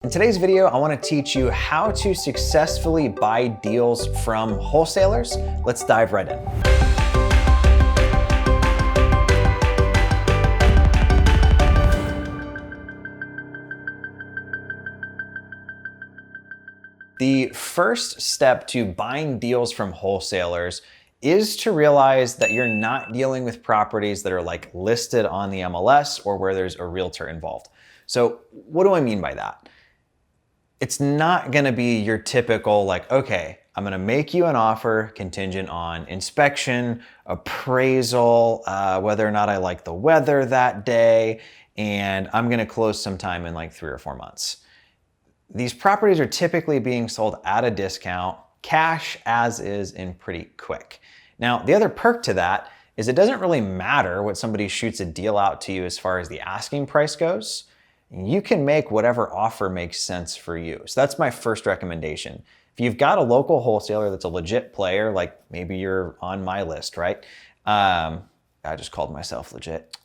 In today's video, I want to teach you how to successfully buy deals from wholesalers. Let's dive right in. The first step to buying deals from wholesalers is to realize that you're not dealing with properties that are like listed on the MLS or where there's a realtor involved. So what do I mean by that? It's not gonna be your typical like, okay, I'm gonna make you an offer contingent on inspection, appraisal, whether or not I like the weather that day, and I'm gonna close sometime in like 3 or 4 months. These properties are typically being sold at a discount, cash as is, and pretty quick. Now, the other perk to that is it doesn't really matter what somebody shoots a deal out to you as far as the asking price goes. You can make whatever offer makes sense for you. So that's my first recommendation. If you've got a local wholesaler that's a legit player, like maybe you're on my list, right? I just called myself legit.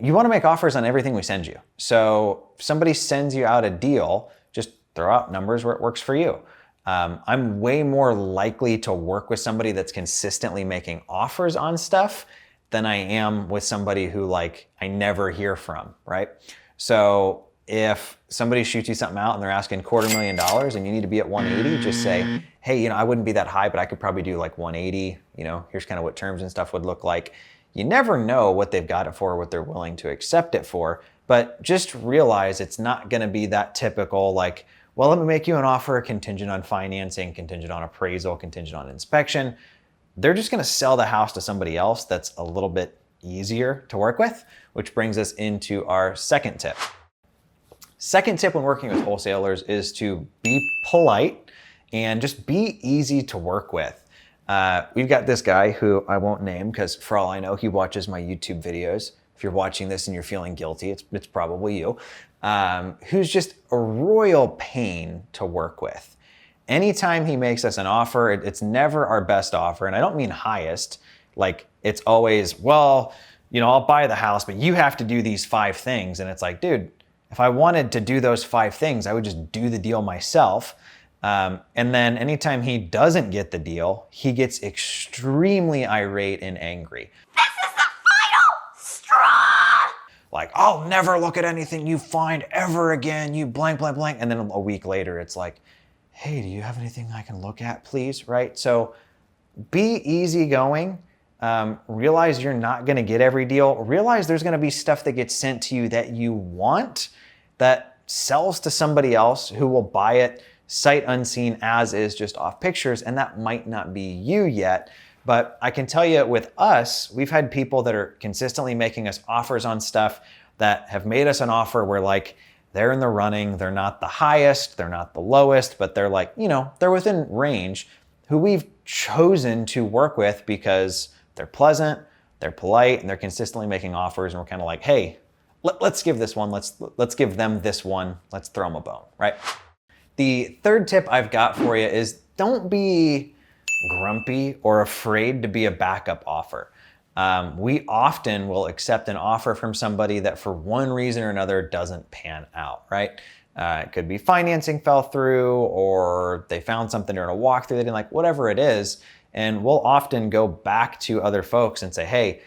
You want to make offers on everything we send you. So if somebody sends you out a deal, just throw out numbers where it works for you. I'm way more likely to work with somebody that's consistently making offers on stuff than I am with somebody who like I never hear from, right? So if somebody shoots you something out and they're asking $250,000 and you need to be at 180, just say, hey, I wouldn't be that high, but I could probably do like 180. Here's kind of what terms and stuff would look like. You never know what they've got it for, what they're willing to accept it for, but just realize it's not gonna be that typical like, well, let me make you an offer contingent on financing, contingent on appraisal, contingent on inspection. They're just gonna sell the house to somebody else that's a little bit easier to work with, which brings us into our second tip. Second tip when working with wholesalers is to be polite and just be easy to work with. We've got this guy who I won't name because for all I know, he watches my YouTube videos. If you're watching this and you're feeling guilty, it's probably you, who's just a royal pain to work with. Anytime he makes us an offer, it's never our best offer. And I don't mean highest, like it's always, well, I'll buy the house, but you have to do these 5 things. And it's like, dude, if I wanted to do those 5 things, I would just do the deal myself. And then anytime he doesn't get the deal, he gets extremely irate and angry. This is the final straw! Like, I'll never look at anything you find ever again, you blank, blank, blank. And then a week later, it's like, hey, do you have anything I can look at, please? Right? So be easygoing. Realize you're not going to get every deal. Realize there's going to be stuff that gets sent to you that you want that sells to somebody else who will buy it sight unseen as is, just off pictures. And that might not be you yet. But I can tell you with us, we've had people that are consistently making us offers on stuff that have made us an offer where like, they're in the running, they're not the highest, they're not the lowest, but they're like, they're within range, who we've chosen to work with because they're pleasant, they're polite, and they're consistently making offers. And we're kind of like, hey, let's give this one, let's give them this one, let's throw them a bone, right? The third tip I've got for you is don't be grumpy or afraid to be a backup offer. We often will accept an offer from somebody that for one reason or another doesn't pan out, right? It could be financing fell through or they found something during a walkthrough they didn't like, whatever it is. And we'll often go back to other folks and say, hey,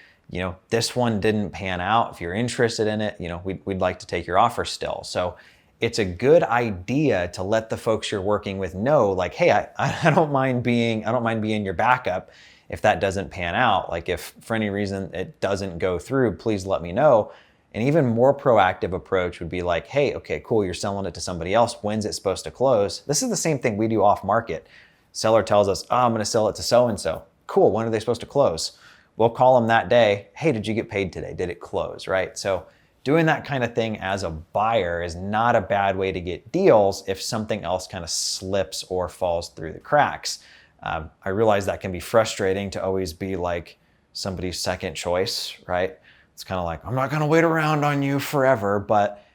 this one didn't pan out. If you're interested in it, we'd like to take your offer still. So it's a good idea to let the folks you're working with know like, hey, I don't mind being your backup. If that doesn't pan out, like if for any reason it doesn't go through, please let me know. An even more proactive approach would be like, hey, okay, cool, you're selling it to somebody else. When's it supposed to close? This is the same thing we do off market. Seller tells us, oh, I'm gonna sell it to so-and-so. Cool, when are they supposed to close? We'll call them that day. Hey, did you get paid today? Did it close, right? So doing that kind of thing as a buyer is not a bad way to get deals if something else kind of slips or falls through the cracks. I realize that can be frustrating to always be like somebody's second choice, right? It's kind of like, I'm not going to wait around on you forever, but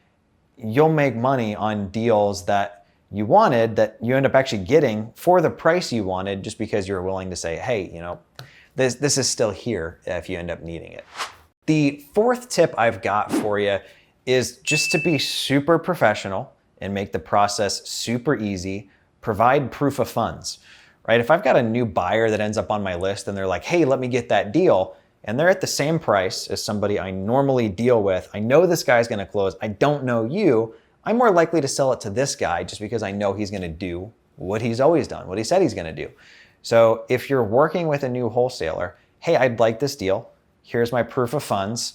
you'll make money on deals that you wanted that you end up actually getting for the price you wanted just because you're willing to say, hey, this is still here if you end up needing it. The fourth tip I've got for you is just to be super professional and make the process super easy. Provide proof of funds, right? If I've got a new buyer that ends up on my list and they're like, hey, let me get that deal, and they're at the same price as somebody I normally deal with, I know this guy's gonna close, I don't know you, I'm more likely to sell it to this guy just because I know he's gonna do what he's always done, what he said he's gonna do. So if you're working with a new wholesaler, hey, I'd like this deal, here's my proof of funds,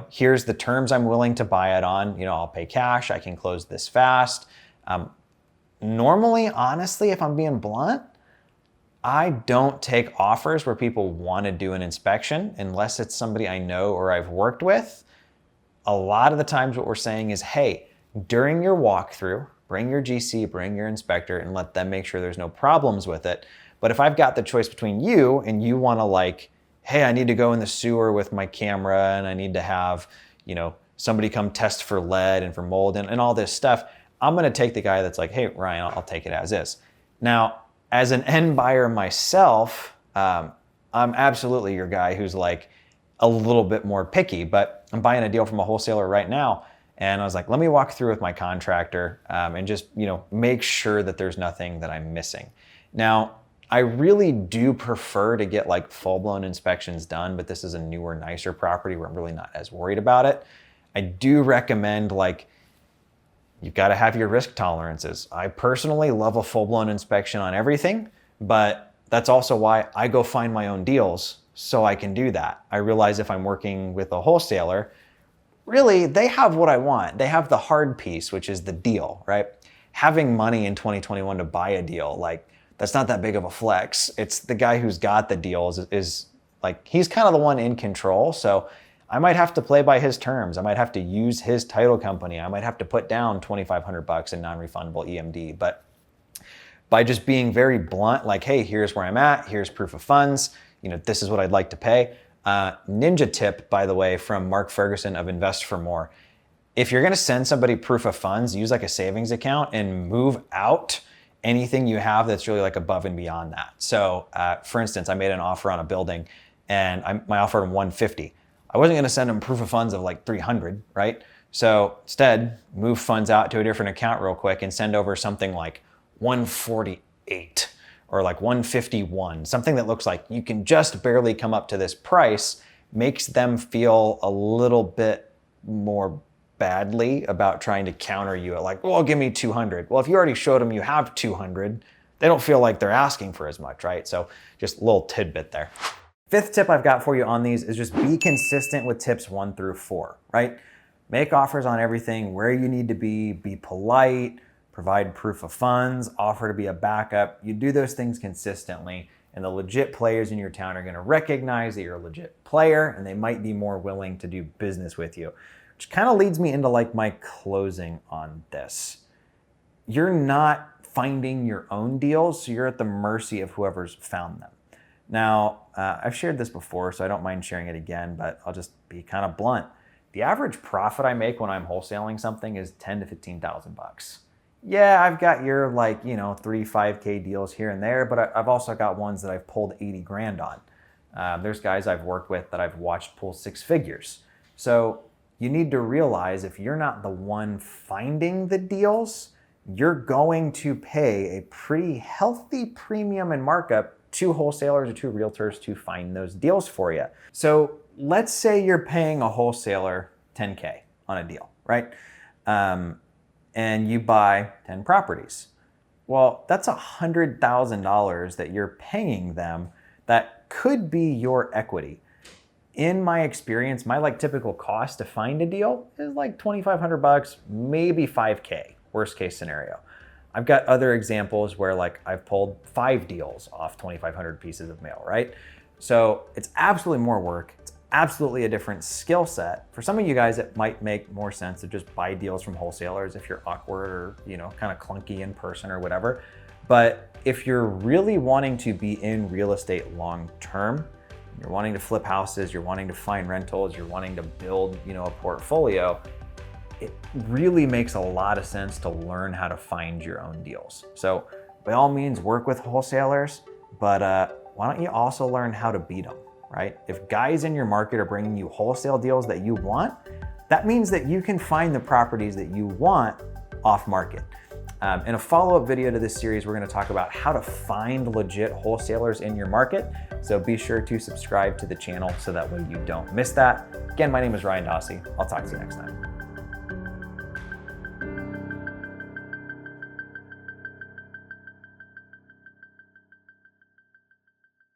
here's the terms I'm willing to buy it on, I'll pay cash, I can close this fast. Normally, honestly, if I'm being blunt, I don't take offers where people want to do an inspection unless it's somebody I know or I've worked with. A lot of the times what we're saying is, hey, during your walkthrough, bring your GC, bring your inspector, and let them make sure there's no problems with it. But if I've got the choice between you and you want to hey, I need to go in the sewer with my camera and I need to have, somebody come test for lead and for mold and all this stuff, I'm going to take the guy that's like, hey, Ryan, I'll take it as is. Now, as an end buyer myself, I'm absolutely your guy who's a little bit more picky, but I'm buying a deal from a wholesaler right now. And I was like, let me walk through with my contractor and just, make sure that there's nothing that I'm missing. Now, I really do prefer to get full-blown inspections done, but this is a newer, nicer property where I'm really not as worried about it. I do recommend you've got to have your risk tolerances. I personally love a full-blown inspection on everything, but that's also why I go find my own deals so I can do that. I realize if I'm working with a wholesaler, really, they have what I want. They have the hard piece, which is the deal, right? Having money in 2021 to buy a deal, that's not that big of a flex. It's the guy who's got the deals is he's kind of the one in control. So I might have to play by his terms. I might have to use his title company. I might have to put down $2,500 in non-refundable EMD. But by just being very blunt, hey, here's where I'm at, here's proof of funds, this is what I'd like to pay. Ninja tip, by the way, from Mark Ferguson of Invest for More. If you're gonna send somebody proof of funds, use a savings account and move out anything you have that's really above and beyond that. So for instance, I made an offer on a building and I offered him $150. I wasn't gonna send him proof of funds of $300, right? So instead, move funds out to a different account real quick and send over something $148 or $151, something that looks like you can just barely come up to this price, makes them feel a little bit more badly about trying to counter you at well, give me 200. Well, if you already showed them you have 200, they don't feel like they're asking for as much, right? So just a little tidbit there. Fifth tip I've got for you on these is just be consistent with tips 1 through 4, right? Make offers on everything where you need to be polite, provide proof of funds, offer to be a backup. You do those things consistently, and the legit players in your town are gonna recognize that you're a legit player, and they might be more willing to do business with you. Which kind of leads me into my closing on this. You're not finding your own deals, so you're at the mercy of whoever's found them. Now, I've shared this before, so I don't mind sharing it again, but I'll just be kind of blunt. The average profit I make when I'm wholesaling something is $10,000 to $15,000. Yeah, I've got your 3, 5K deals here and there, but I've also got ones that I've pulled 80 grand on. There's guys I've worked with that I've watched pull 6 figures. So you need to realize if you're not the one finding the deals, you're going to pay a pretty healthy premium and markup to wholesalers or to realtors to find those deals for you. So let's say you're paying a wholesaler $10K on a deal, right? And you buy 10 properties. Well, that's $100,000 that you're paying them that could be your equity. In my experience, my typical cost to find a deal is $2,500, maybe $5K, worst case scenario. I've got other examples where I've pulled 5 deals off 2,500 pieces of mail, right? So it's absolutely more work. It's absolutely a different skill set. For some of you guys, it might make more sense to just buy deals from wholesalers if you're awkward or, kind of clunky in person or whatever. But if you're really wanting to be in real estate long-term, you're wanting to flip houses, you're wanting to find rentals, you're wanting to build, a portfolio, it really makes a lot of sense to learn how to find your own deals. So by all means, work with wholesalers, but why don't you also learn how to beat them, right? If guys in your market are bringing you wholesale deals that you want, that means that you can find the properties that you want off market. In a follow-up video to this series, we're gonna talk about how to find legit wholesalers in your market. So be sure to subscribe to the channel so that way you don't miss that. Again, my name is Ryan Dossey. I'll talk to you next time.